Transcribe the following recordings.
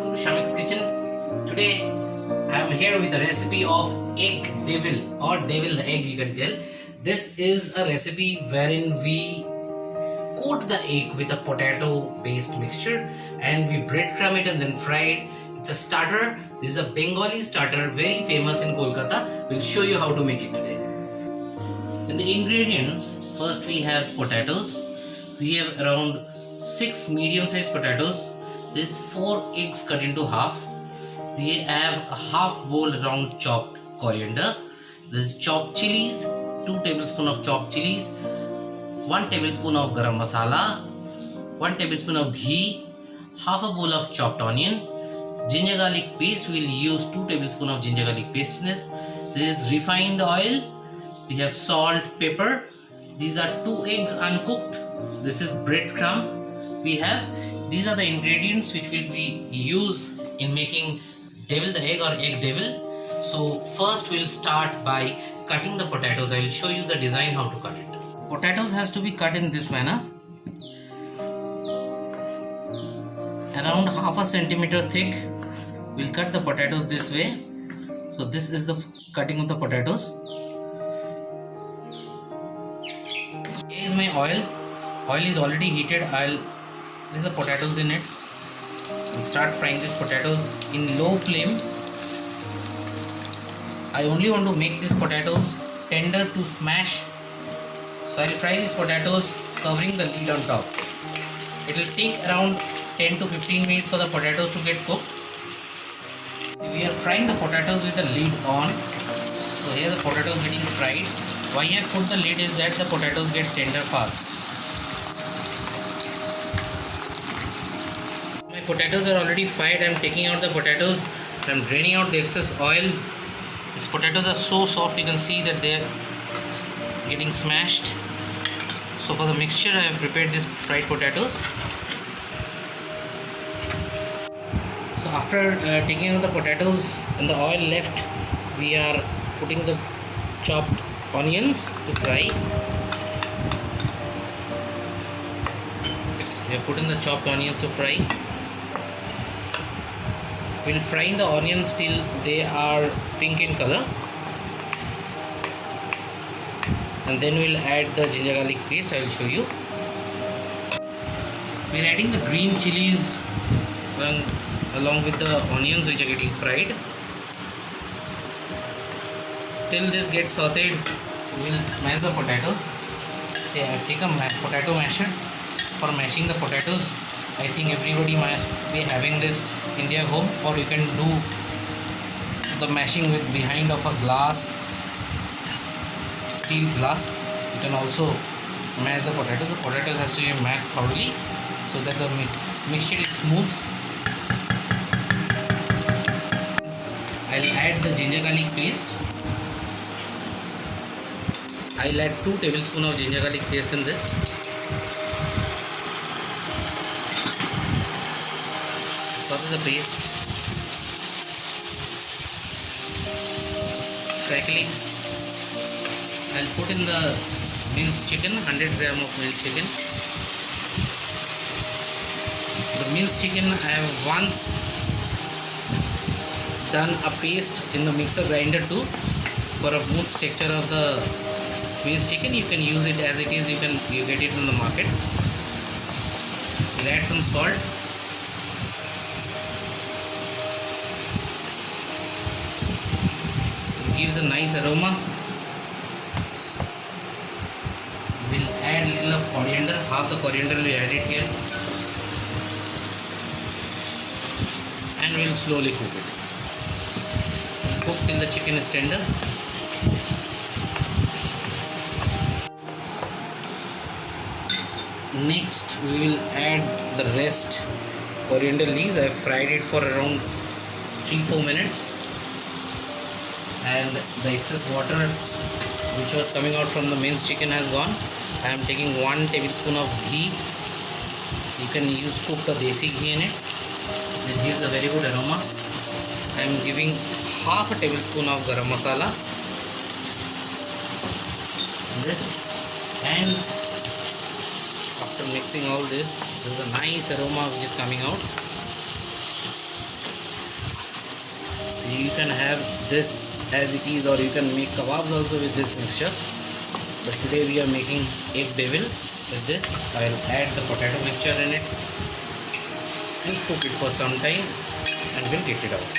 welcome to Shamik's Kitchen. Today I am here with a recipe of egg devil or devil the egg, you can tell. This is a recipe wherein we coat the egg with a potato based mixture and we breadcrumb it and then fry it. It's a starter. This is a Bengali starter, very famous in Kolkata. We'll show you how to make it today. In the ingredients, first we have potatoes. We have around 6 medium sized potatoes. This 4 eggs cut into half. We have a half bowl round chopped coriander. This is chopped chilies, 2 tablespoons of chopped chilies, 1 tablespoon of garam masala, 1 tablespoon of ghee, half a bowl of chopped onion, ginger garlic paste. We will use 2 tablespoons of ginger garlic paste in this. This is refined oil. We have salt, pepper. These are 2 eggs uncooked. This is breadcrumb. These are the ingredients which will be used in making devil the egg or egg devil. So first we'll start by cutting the potatoes. I will show you the design how to cut it. Potatoes has to be cut in this manner, around half a centimeter thick. We'll cut the potatoes this way. So this is the cutting of the potatoes. Here is my oil. Oil is already heated. There's the potatoes in it. We'll start frying these potatoes in low flame. I only want to make these potatoes tender to smash. So I'll fry these potatoes covering the lid on top. It will take around 10 to 15 minutes for the potatoes to get cooked. We are frying the potatoes with the lid on. So here the potatoes getting fried. Why I put the lid is that the potatoes get tender fast. My potatoes are already fried. I am taking out the potatoes. I am draining out the excess oil. These potatoes are so soft, you can see that they are getting smashed. So for the mixture I have prepared these fried potatoes. So after taking out the potatoes and the oil left, we are putting the chopped onions to fry. We are putting the chopped onions to fry. We'll fry the onions till they are pink in color, and then we'll add the ginger garlic paste. I will show you. We're adding the green chilies along with the onions which are getting fried. Till this gets sauteed, we'll smash the potatoes. See, I've taken a potato masher for mashing the potatoes. I think everybody must be having this in their home, or you can do the mashing with behind of a glass, steel glass. You can also mash the potatoes. The potatoes has to be mashed thoroughly so that the mixture is smooth. I'll add the ginger garlic paste. I'll add 2 tablespoons of ginger garlic paste in this. Saute the paste. Crackling. I'll put in the minced chicken, 100 grams of minced chicken. The minced chicken I have once done a paste in the mixer grinder too for a smooth texture of the minced chicken. You can use it as it is. You get it in the market. We'll add some salt. Gives a nice aroma. We'll add a little of coriander. Half the coriander we add it here, and we'll slowly cook it. Cook till the chicken is tender. Next we will add the rest coriander leaves. I have fried it for around 3-4 minutes. And the excess water which was coming out from the minced chicken has gone. I am taking 1 tablespoon of ghee. You can use cooked or desi ghee in it. It gives a very good aroma. I am giving half a tablespoon of garam masala in this, and after mixing all this, there is a nice aroma which is coming out. you can have this as it is, or you can make kebabs also with this mixture. But today we are making egg devil with this. I'll add the potato mixture in it and cook it for some time, and we'll get it out.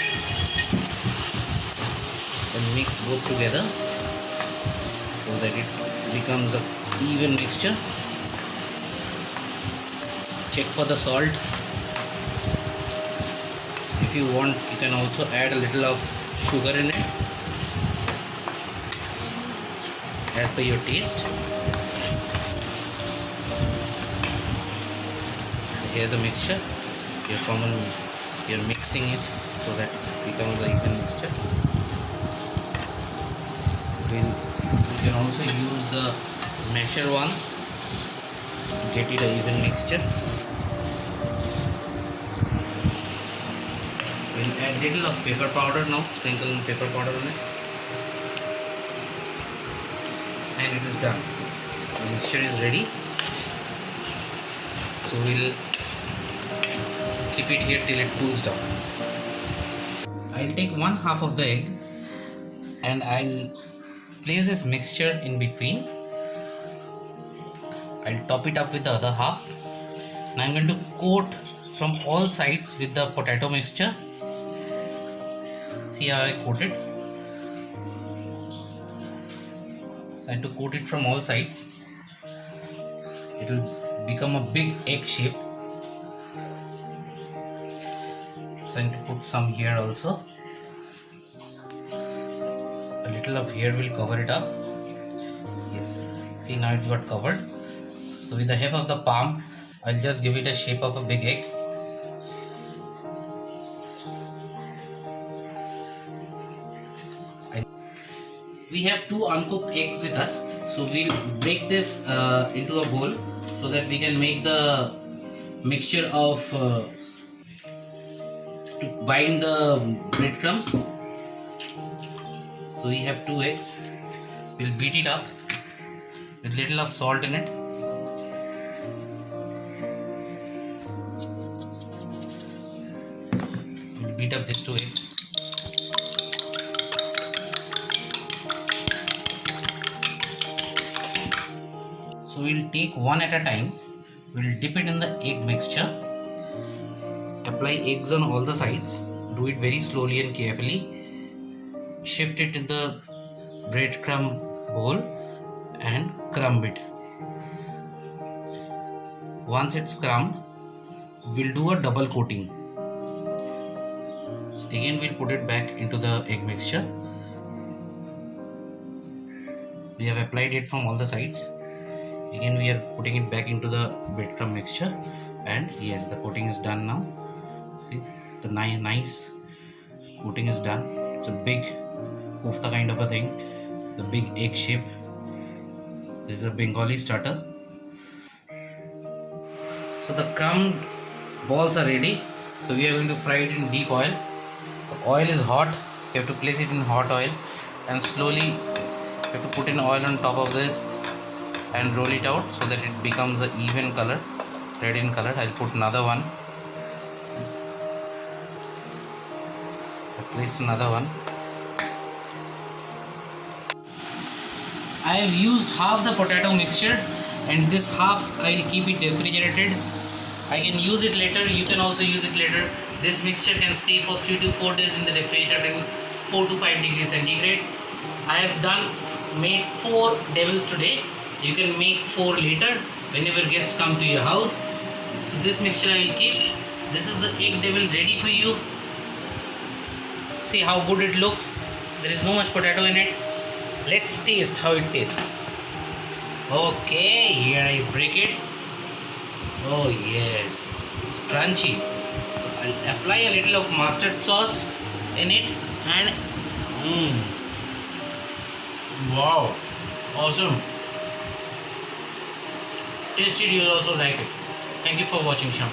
And mix both together so that it becomes a even mixture. Check for the salt. If you want, you can also add a little of sugar in it as per your taste. So here's the mixture. You're mixing it so that it becomes an even mixture. You can also use the masher ones to get it an even mixture. We'll add little of pepper powder now, sprinkle pepper powder on it, and it is done. The mixture is ready. So we'll keep it here till it cools down. I'll take 1/2 of the egg and I'll place this mixture in between. I'll top it up with the other half. Now I'm going to coat from all sides with the potato mixture. See how I coat it? So I have to coat it from all sides. It will become a big egg shape. So I need to put some here also. A little of here will cover it up. Yes. See, now it's got covered. So with the help of the palm, I'll just give it a shape of a big egg. We have 2 uncooked eggs with us, so we'll break this into a bowl so that we can make the mixture of to bind the breadcrumbs. So we have 2 eggs. We'll beat it up with little of salt in it. We'll beat up these 2 eggs. So we'll take one at a time. We'll dip it in the egg mixture. Apply eggs on all the sides. Do it very slowly and carefully. Shift it in the breadcrumb bowl and crumb it. Once it's crumbed, we'll do a double coating. So again, we'll put it back into the egg mixture. We have applied it from all the sides. Again, we are putting it back into the breadcrumb mixture, and yes, the coating is done now. See, the nice coating is done. It's a big kofta kind of a thing, the big egg shape. This is a Bengali starter. So the crumbed balls are ready. So we are going to fry it in deep oil. The oil is hot. You have to place it in hot oil, and slowly you have to put in oil on top of this and roll it out so that it becomes an even color, red in color. I'll put another one. I placed another one. I have used half the potato mixture, and this half I will keep it refrigerated. I can use it later. You can also use it later. This mixture can stay for 3 to 4 days in the refrigerator in 4 to 5 degrees centigrade. I have made 4 devils today. You can make 4 later whenever guests come to your house. So this mixture I will keep. This is the egg devil ready for you. See how good it looks. There is no much potato in it. Let's taste how it tastes. Okay, here I break it. Oh yes, it's crunchy. So I'll apply a little of mustard sauce in it, and wow, awesome. Tasty, you'll also like it. Thank you for watching, Sham.